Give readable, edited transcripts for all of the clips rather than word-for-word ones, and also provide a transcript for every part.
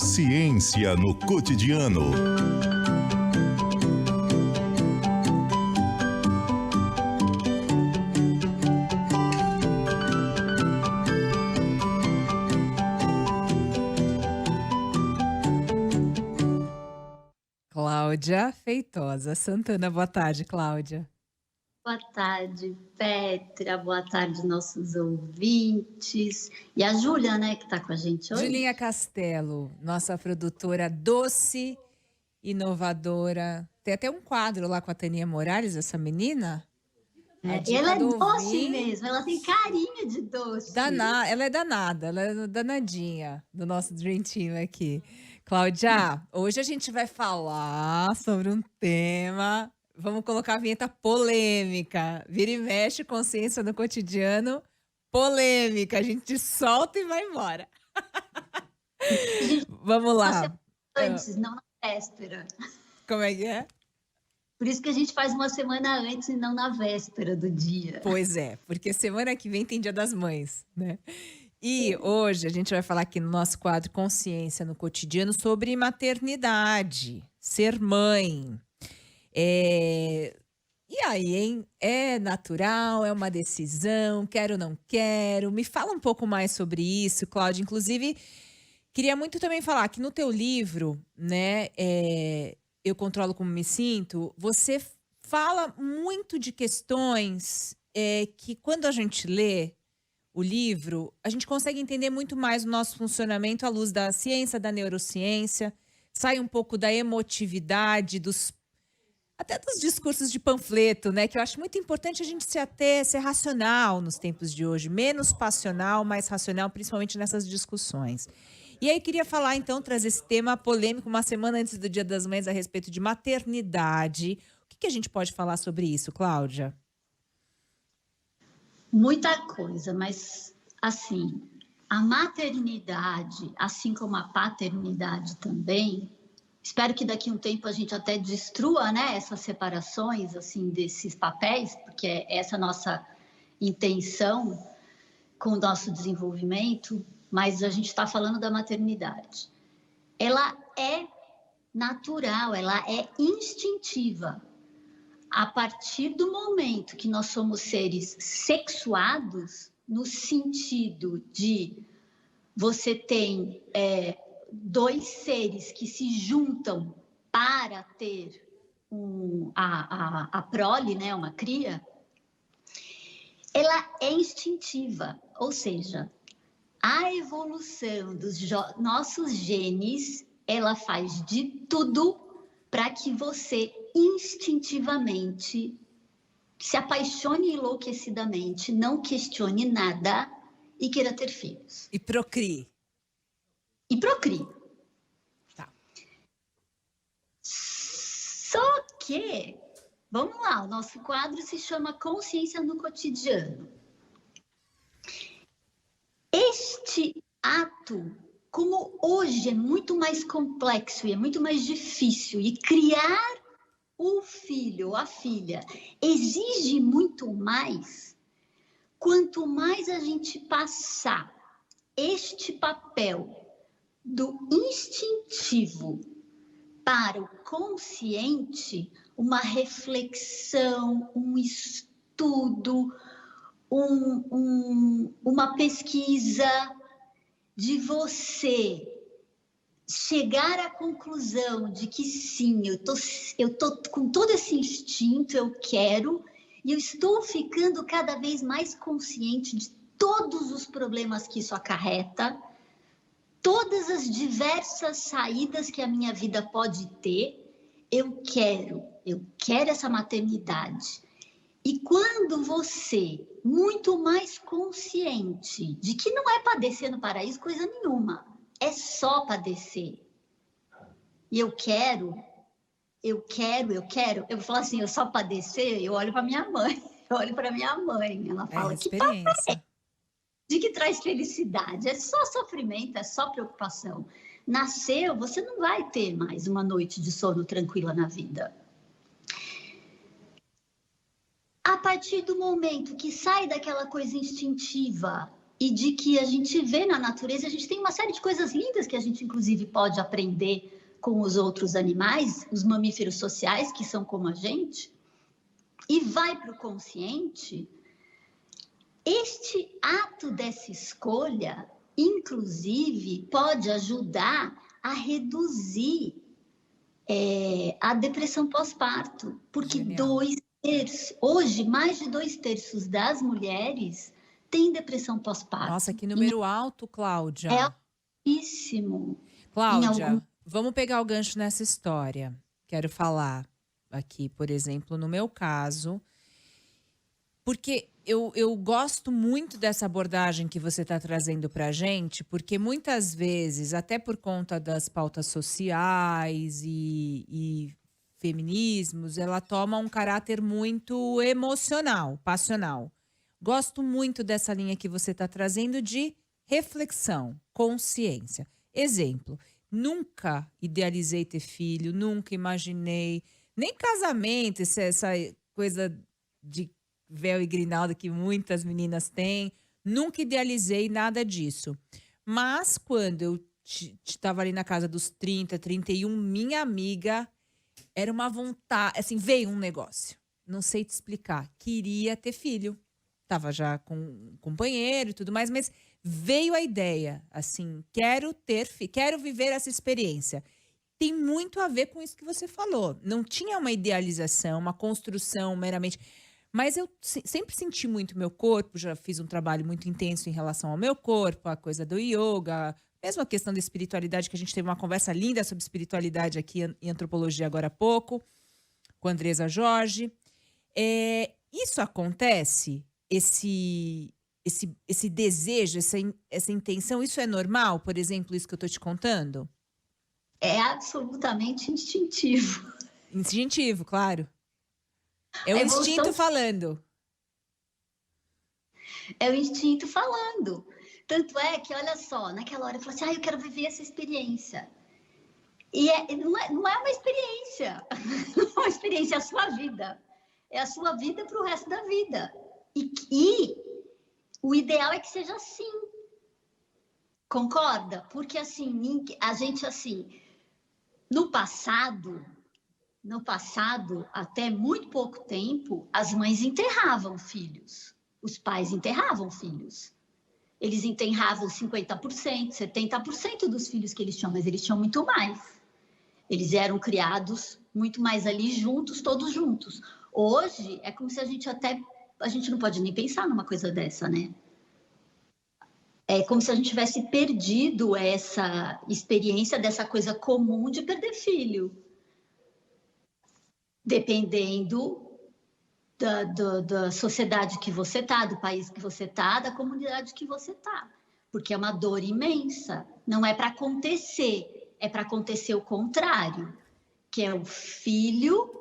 Consciência no cotidiano. Cláudia Feitosa Santana. Boa tarde, Cláudia. Boa tarde, Petra. Boa tarde, nossos ouvintes. E a Júlia, né, que está com a gente hoje. Julinha Castelo, nossa produtora doce, inovadora. Tem até um quadro lá com a Tânia Morales, essa menina. Ela é doce mesmo, ela tem carinha de doce. Ela é danada, ela é danadinha do nosso Dream Team aqui. Cláudia, hoje a gente vai falar sobre um tema. Vamos colocar a vinheta polêmica. Vira e mexe, consciência no cotidiano. Polêmica. A gente solta e vai embora. Vamos lá. Antes, não na véspera. Como é que é? Por isso que a gente faz uma semana antes e não na véspera do dia. Pois é, porque semana que vem tem Dia das Mães, né? E hoje a gente vai falar aqui no nosso quadro Consciência no Cotidiano sobre maternidade, ser mãe. E aí, hein? É natural? É uma decisão? Quero ou não quero? Me fala um pouco mais sobre isso, Cláudia. Inclusive, queria muito também falar que no teu livro, né, Eu Controlo Como Me Sinto, você fala muito de questões que quando a gente lê o livro, a gente consegue entender muito mais o nosso funcionamento à luz da ciência, da neurociência, sai um pouco da emotividade, até dos discursos de panfleto, né? Que eu acho muito importante a gente ser racional nos tempos de hoje, menos passional, mais racional, principalmente nessas discussões. E aí queria falar, então, trazer esse tema polêmico uma semana antes do Dia das Mães a respeito de maternidade. O que a gente pode falar sobre isso, Cláudia? Muita coisa, mas, assim, a maternidade, assim como a paternidade também, espero que daqui a um tempo a gente até destrua, né, essas separações, assim, desses papéis, porque é essa a nossa intenção com o nosso desenvolvimento, mas a gente está falando da maternidade. Ela é natural, ela é instintiva. A partir do momento que nós somos seres sexuados, no sentido de você tem dois seres que se juntam para ter a prole, né, uma cria, ela é instintiva, ou seja, a evolução dos nossos genes, ela faz de tudo para que você instintivamente se apaixone enlouquecidamente, não questione nada e queira ter filhos. E procrie. Tá. Só que, vamos lá, o nosso quadro se chama Consciência no Cotidiano. Este ato, como hoje é muito mais complexo e é muito mais difícil, e criar o filho ou a filha exige muito mais, quanto mais a gente passar este papel do instintivo para o consciente, uma reflexão, um estudo, uma pesquisa de você chegar à conclusão de que sim, eu tô com todo esse instinto, eu quero, e eu estou ficando cada vez mais consciente de todos os problemas que isso acarreta, todas as diversas saídas que a minha vida pode ter, eu quero essa maternidade. E quando você, muito mais consciente de que não é padecer no paraíso coisa nenhuma, é só padecer. E eu vou falar assim, eu só padecer, eu olho para minha mãe, ela fala, que papo é? De que traz felicidade? É só sofrimento, é só preocupação. Nasceu, você não vai ter mais uma noite de sono tranquila na vida. A partir do momento que sai daquela coisa instintiva e de que a gente vê na natureza, a gente tem uma série de coisas lindas que a gente, inclusive, pode aprender com os outros animais, os mamíferos sociais, que são como a gente, e vai para o consciente. Este ato dessa escolha, inclusive, pode ajudar a reduzir a depressão pós-parto, porque Genial. hoje, mais de 2/3 das mulheres têm depressão pós-parto. Nossa, que número alto, Cláudia. É altíssimo. Cláudia, vamos pegar o gancho nessa história. Quero falar aqui, por exemplo, no meu caso, porque eu gosto muito dessa abordagem que você está trazendo para a gente, porque muitas vezes, até por conta das pautas sociais e feminismos, ela toma um caráter muito emocional, passional. Gosto muito dessa linha que você está trazendo de reflexão, consciência. Exemplo, nunca idealizei ter filho, nunca imaginei, nem casamento, essa coisa de véu e grinalda que muitas meninas têm, nunca idealizei nada disso. Mas quando eu estava ali na casa dos 30, 31, minha amiga, era uma vontade, assim, veio um negócio, não sei te explicar, queria ter filho. Tava já com um companheiro e tudo mais, mas veio a ideia, assim, quero viver essa experiência. Tem muito a ver com isso que você falou. Não tinha uma idealização, uma construção meramente. Mas eu sempre senti muito meu corpo, já fiz um trabalho muito intenso em relação ao meu corpo, a coisa do yoga, mesmo a questão da espiritualidade, que a gente teve uma conversa linda sobre espiritualidade aqui em antropologia agora há pouco, com a Andresa Jorge. Isso acontece? Esse desejo, essa intenção, isso é normal? Por exemplo, isso que eu estou te contando? É absolutamente instintivo. Instintivo, claro. É o A evolução- instinto falando. É o instinto falando. Tanto é que, olha só, naquela hora eu falei assim, eu quero viver essa experiência. E não é uma experiência. Não é uma experiência, é a sua vida. É a sua vida para o resto da vida. E o ideal é que seja assim. Concorda? Porque assim, a gente assim, no passado, até muito pouco tempo, as mães enterravam filhos. Os pais enterravam filhos. Eles enterravam 50%, 70% dos filhos que eles tinham, mas eles tinham muito mais. Eles eram criados muito mais ali juntos, todos juntos. Hoje, é como se a gente não pode nem pensar numa coisa dessa, né? É como se a gente tivesse perdido essa experiência dessa coisa comum de perder filho. Dependendo da sociedade que você está, do país que você está, da comunidade que você está. Porque é uma dor imensa. Não é para acontecer, é para acontecer o contrário, que é o filho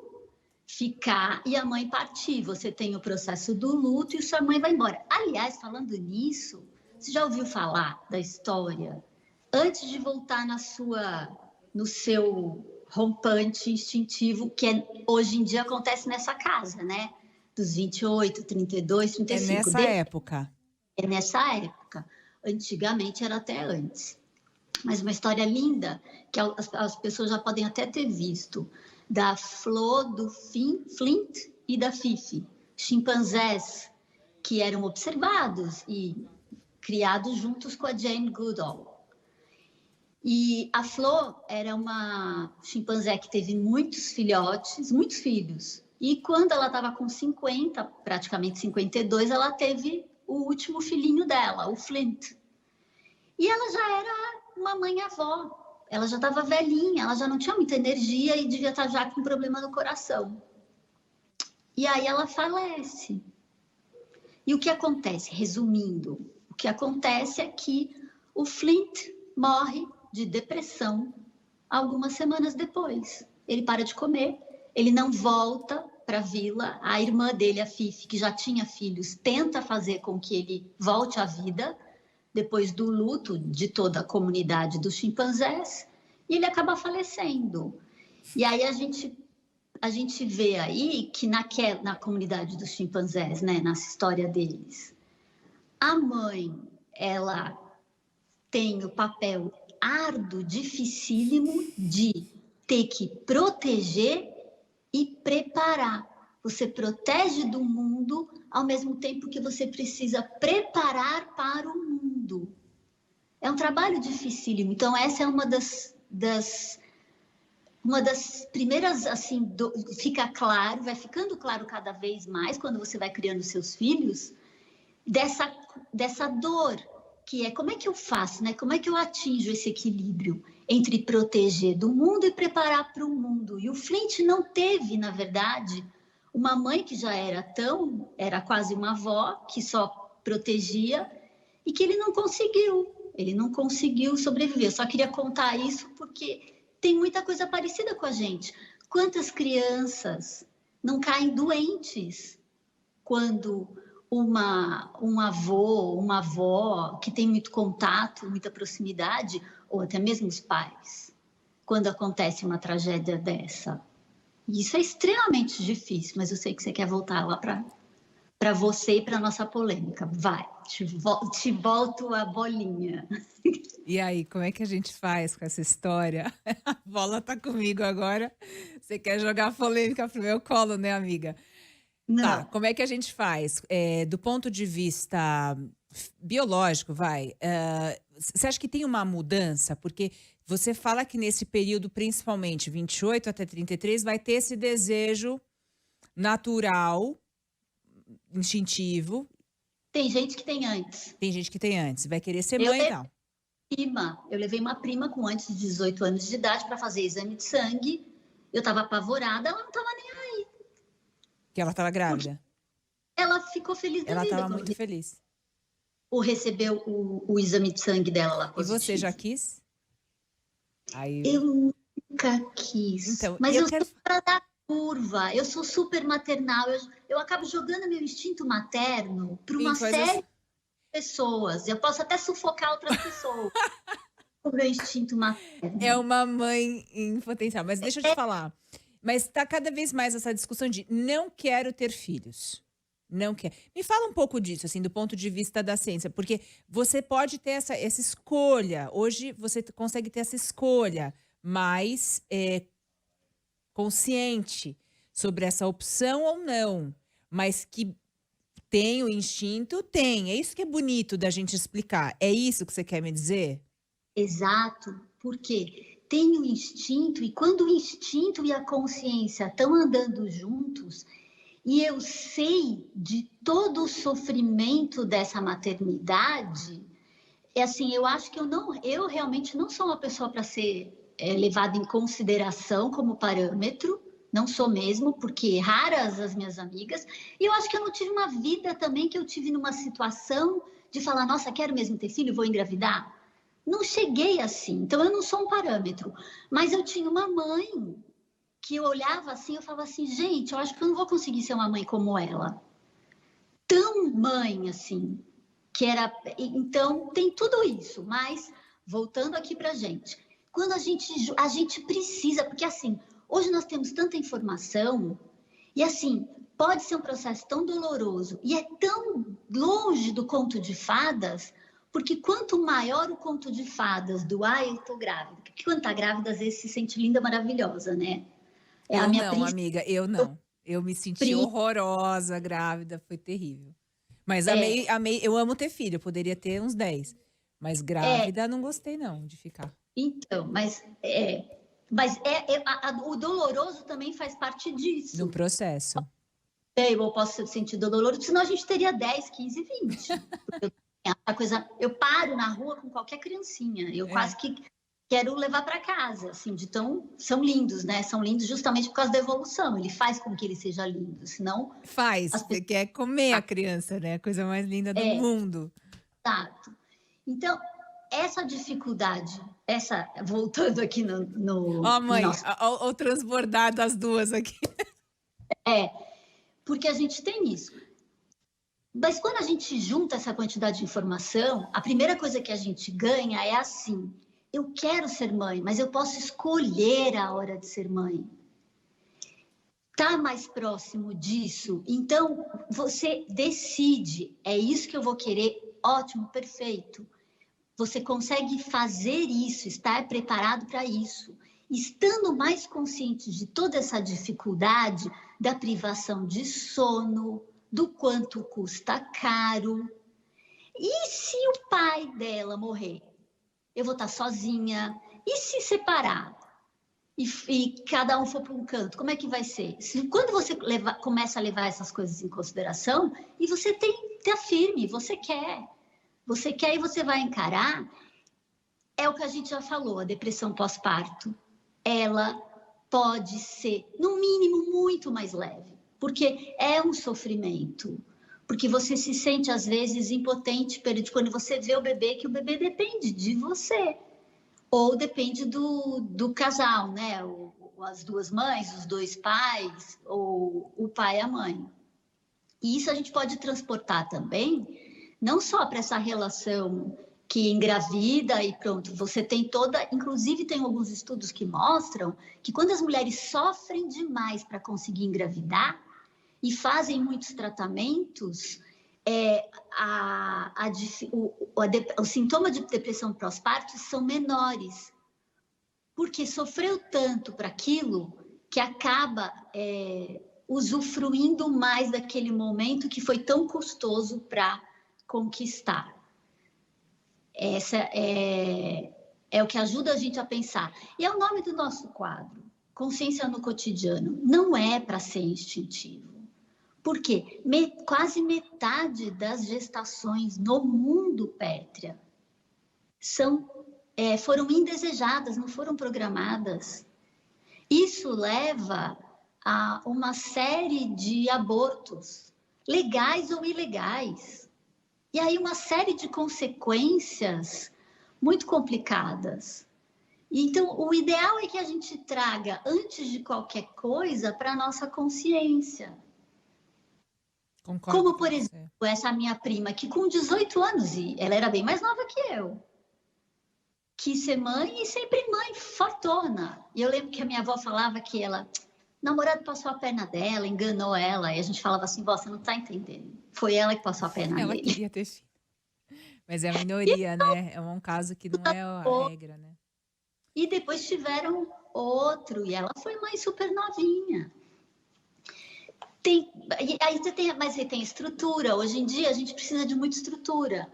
ficar e a mãe partir. Você tem o processo do luto e sua mãe vai embora. Aliás, falando nisso, você já ouviu falar da história? Antes de voltar no seu rompante instintivo, que hoje em dia acontece nessa casa, né? Dos 28, 32, 35. É nessa época. É nessa época. Antigamente era até antes. Mas uma história linda, que as pessoas já podem até ter visto, da Flor, do Flint e da Fifi, chimpanzés que eram observados e criados juntos com a Jane Goodall. E a Flor era uma chimpanzé que teve muitos filhotes, muitos filhos. E quando ela estava com 50, praticamente 52, ela teve o último filhinho dela, o Flint. E ela já era uma mãe-avó. Ela já estava velhinha, ela já não tinha muita energia e devia estar já com problema no coração. E aí ela falece. E o que acontece? Resumindo, o que acontece é que o Flint morre de depressão algumas semanas depois. Ele para de comer, ele não volta para a vila. A irmã dele, a Fifi, que já tinha filhos, tenta fazer com que ele volte à vida depois do luto de toda a comunidade dos chimpanzés, e ele acaba falecendo. E aí a gente vê aí que na comunidade dos chimpanzés, né, nessa história deles, a mãe ela tem o papel árduo, dificílimo de ter que proteger e preparar. Você protege do mundo ao mesmo tempo que você precisa preparar para o mundo. É um trabalho dificílimo. Então, essa é uma das primeiras, assim, fica claro, vai ficando claro cada vez mais quando você vai criando seus filhos, dessa dor, que é como é que eu faço, né? Como é que eu atinjo esse equilíbrio entre proteger do mundo e preparar para o mundo? E o Flint não teve, na verdade, uma mãe que já era quase uma avó, que só protegia, e que ele não conseguiu sobreviver. Eu só queria contar isso porque tem muita coisa parecida com a gente. Quantas crianças não caem doentes quando um avô, uma avó que tem muito contato, muita proximidade, ou até mesmo os pais, quando acontece uma tragédia dessa? Isso é extremamente difícil, mas eu sei que você quer voltar lá para você e para a nossa polêmica. Vai, te volto a bolinha. E aí, como é que a gente faz com essa história? A bola tá comigo agora. Você quer jogar polêmica pro meu colo, né, amiga? Não. Tá, como é que a gente faz? Do ponto de vista biológico, você acha que tem uma mudança? Porque você fala que nesse período, principalmente 28 até 33, vai ter esse desejo natural, instintivo. Tem gente que tem antes. Tem gente que tem antes, vai querer ser mãe e tal. Eu levei uma prima com antes de 18 anos de idade para fazer exame de sangue. Eu estava apavorada, ela não estava nem aí. Que ela estava grávida. Ela ficou feliz da Ela vida. estava muito feliz. Ou recebeu o exame de sangue dela lá positivo. E você já quis? Aí... Eu nunca quis. Então, mas eu quero... sou fora da curva. Eu sou super maternal. Eu acabo jogando meu instinto materno para uma série de pessoas. Eu posso até sufocar outras pessoas. O meu instinto materno. É uma mãe em potencial. Mas deixa eu te falar. Mas está cada vez mais essa discussão de não quero ter filhos. Não quero. Me fala um pouco disso, assim, do ponto de vista da ciência. Porque você pode ter essa escolha. Hoje você consegue ter essa escolha mais consciente sobre essa opção ou não. Mas que tem o instinto, tem. É isso que é bonito da gente explicar. É isso que você quer me dizer? Exato. Por quê? Tem o instinto, e quando o instinto e a consciência estão andando juntos, e eu sei de todo o sofrimento dessa maternidade, assim, eu acho que eu realmente não sou uma pessoa para ser levada em consideração como parâmetro, não sou mesmo, porque raras as minhas amigas, e eu acho que eu não tive uma vida também que eu tive numa situação de falar, nossa, quero mesmo ter filho, vou engravidar. Não cheguei assim, então eu não sou um parâmetro. Mas eu tinha uma mãe que eu olhava assim, eu falava assim, gente, eu acho que eu não vou conseguir ser uma mãe como ela. Tão mãe, assim, que era... Então, tem tudo isso, mas voltando aqui pra gente. Quando a gente precisa, porque assim, hoje nós temos tanta informação, e assim, pode ser um processo tão doloroso, e é tão longe do conto de fadas... Porque quanto maior o conto de fadas do eu tô grávida, porque quando tá grávida, às vezes se sente linda, maravilhosa, né? Eu não, amiga, eu não. Eu me senti horrorosa, grávida, foi terrível. Mas amei, eu amo ter filho, eu poderia ter uns 10. Mas grávida, não gostei não de ficar. Então, o doloroso também faz parte disso. No processo. Eu posso sentir doloroso, senão a gente teria 10, 15, 20. Eu paro na rua com qualquer criancinha, eu quase que quero levar para casa, assim, de tão... São lindos, né? São lindos justamente por causa da evolução, ele faz com que ele seja lindo, senão... Você quer comer a criança, né? A coisa mais linda do mundo. Exato. Então, essa dificuldade, voltando aqui no mãe, o transbordar das duas aqui. Porque a gente tem isso. Mas quando a gente junta essa quantidade de informação, a primeira coisa que a gente ganha é assim, eu quero ser mãe, mas eu posso escolher a hora de ser mãe. Tá mais próximo disso? Então, você decide, é isso que eu vou querer ótimo, perfeito. Você consegue fazer isso, estar preparado para isso. Estando mais consciente de toda essa dificuldade, da privação de sono, do quanto custa caro. E se o pai dela morrer? Eu vou estar sozinha. E se separar? E cada um for para um canto, como é que vai ser? Quando você começa a levar essas coisas em consideração, e você tá firme, você quer e você vai encarar, é o que a gente já falou, a depressão pós-parto, ela pode ser, no mínimo, muito mais leve, porque é um sofrimento, porque você se sente, às vezes, impotente quando você vê o bebê, que o bebê depende de você. Ou depende do casal, né? As duas mães, os dois pais, ou o pai e a mãe. E isso a gente pode transportar também, não só para essa relação que engravida e pronto, você tem toda... Inclusive, tem alguns estudos que mostram que quando as mulheres sofrem demais para conseguir engravidar e fazem muitos tratamentos... o sintoma de depressão pós-parto são menores, porque sofreu tanto para aquilo que acaba usufruindo mais daquele momento que foi tão custoso para conquistar. Essa é o que ajuda a gente a pensar. E é o nome do nosso quadro, Consciência no Cotidiano. Não é para ser instintivo. Porque quase metade das gestações no mundo, Pétria, foram indesejadas, não foram programadas. Isso leva a uma série de abortos, legais ou ilegais. E aí uma série de consequências muito complicadas. Então, o ideal é que a gente traga, antes de qualquer coisa, para a nossa consciência. Concordo Como, com por você. exemplo, essa minha prima, que com 18 anos, e ela era bem mais nova que eu, quis ser mãe e sempre mãe, fortuna. E eu lembro que a minha avó falava que o namorado passou a perna dela, enganou ela, e a gente falava assim, vó, você não está entendendo. Foi ela que passou a perna Ela nele. queria ter filho. Mas é a minoria, né? É um caso que não é a regra, né? E depois tiveram outro, e ela foi mãe super novinha. Mas você tem estrutura. Hoje em dia a gente precisa de muita estrutura.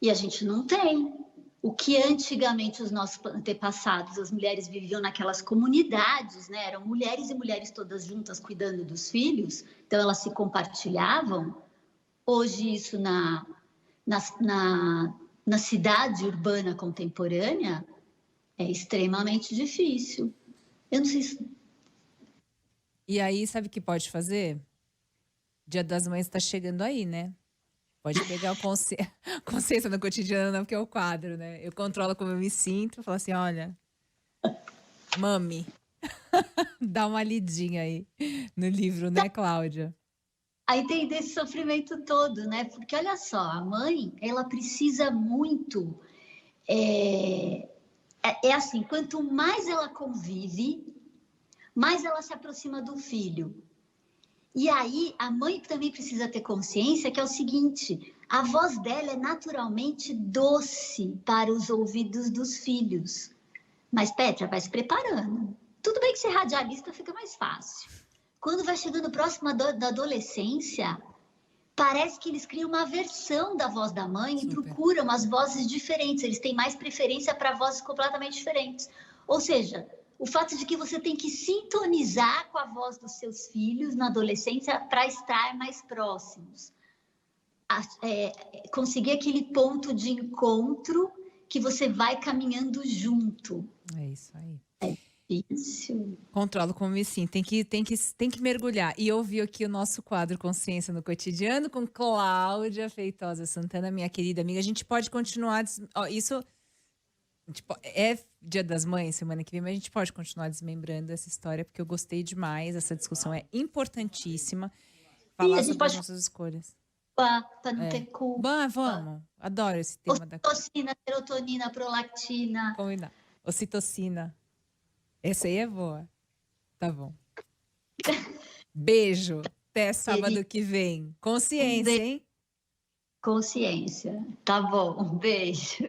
E a gente não tem. O que antigamente os nossos antepassados, as mulheres viviam naquelas comunidades, né? Eram mulheres e mulheres todas juntas cuidando dos filhos, então elas se compartilhavam. Hoje isso na cidade urbana contemporânea é extremamente difícil. Eu não sei se... E aí, sabe o que pode fazer? Dia das Mães tá chegando aí, né? Pode pegar o consciência no cotidiano, não, porque é o quadro, né? Eu controlo como eu me sinto, falar assim, olha, mami, dá uma lidinha aí no livro, né, Cláudia? Aí tem desse sofrimento todo, né? Porque olha só, a mãe, ela precisa muito... assim, quanto mais ela convive, mais ela se aproxima do filho. E aí, a mãe também precisa ter consciência que é o seguinte, a voz dela é naturalmente doce para os ouvidos dos filhos. Mas, Petra, vai se preparando. Tudo bem que ser radialista fica mais fácil. Quando vai chegando próximo da adolescência, parece que eles criam uma versão da voz da mãe e procuram as vozes diferentes. Eles têm mais preferência para vozes completamente diferentes. Ou seja... O fato de que você tem que sintonizar com a voz dos seus filhos na adolescência para estar mais próximos. Conseguir aquele ponto de encontro que você vai caminhando junto. É isso aí. É difícil. Controlo como me sinto. Tem que mergulhar. E eu vi aqui o nosso quadro Consciência no Cotidiano com Cláudia Feitosa Santana, minha querida amiga. A gente pode continuar... Isso... Tipo, é Dia das Mães, semana que vem, mas a gente pode continuar desmembrando essa história, porque eu gostei demais, essa discussão é importantíssima. Falar sobre as nossas escolhas. Para não ter culpa. Vamos, adoro esse tema da ocitocina, serotonina, prolactina. Combinar. Ocitocina. Essa aí é boa. Tá bom. Beijo. Até sábado que vem. Consciência, hein? Consciência. Tá bom, um beijo.